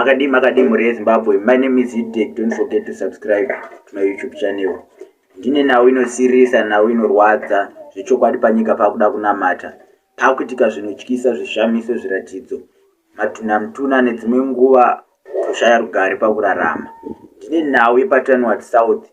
makadi muri Zimbabwe. My name is Hidek. Don't forget to subscribe to my YouTube channel. Ndine nawo inosirisa nawo inorwadza zvechokwadi panyika pakuda kunamata. Pakuitika zvinotyisa zvishamiso zviratidzo. Matuna nedzimwe nguva kushaya rugare pakurarama. Ndine nawo yepaTynwald South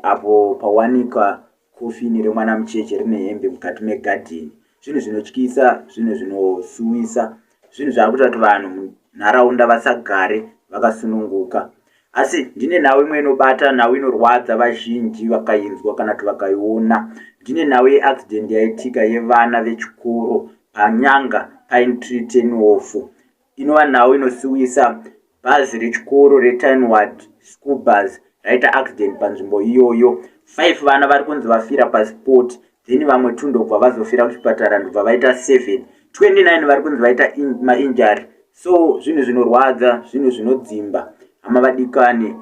apo pawanika kofini remwana mucheche rine hembe mukati megadheni. Zvinhu zvinotyisa, zvinhu zvinosuwisa, zvinhu zvakuita kuti vanhu munharaunda vasagare vakasununguka. Asi ndine nawo imwe inobata, nawo inorwadza vazhinji vakainzwa kana kuti vakaiona. Ndine nawo yeaccident yaitika yevana vechikoro panyanga Pine Tree Tynwald. Inova nawo inosuwisa. Bhazi rechikoro reTynwald school bus raita accident panzvimbo iyoyo. 5 vana vari kunzi vafira pasipoti, then vamwe ndobva vazofira kuchipatara ndobva vaita 7. 29 vari kunzi vaita mainjury. So zvinhu zvinorwadza, zvinhu zvinodzimba. Hama vadikani,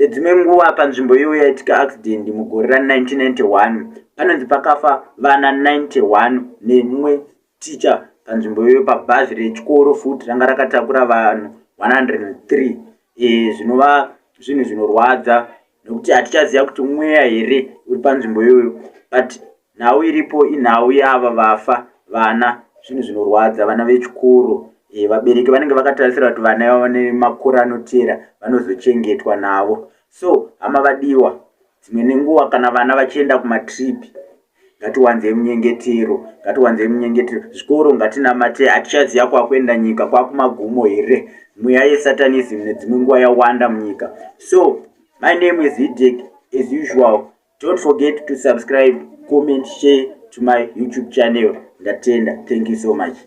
dzimwe nguva panzvimbo iyoyo yaitika accident mugore ra1991 panonzi pakafa vana 91 nemumwe teacher panzvimbo iyoyo pabhazi rechikoro futi ranga rakatakura vanhu 103. Zvinova zvinhu zvinorwadza nokuti hatichaziva kuti mweya here uri panzvimbo iyoyo, but nhau iripo inhau yava vafa vana. Zvinhu zvinorwadza, vana vechikoro. Vabereki vanenge vakatarisira kuti vana vane makore anotera vanozochengetwa navo. So hama vadiwa, dzimwe nenguva kana vana vachienda kumatrip, ngatiwanzei munyengetero, zvikoro ngatinamate. Hatichaziva kwakuenda nyika, kwakumagumo here. Mweya yesatanism nedzimwe nguva yawanda munyika. So my name is Hidek. As usual, don't forget to subscribe, comment, share to my YouTube channel. Ndatenda. Thank you so much.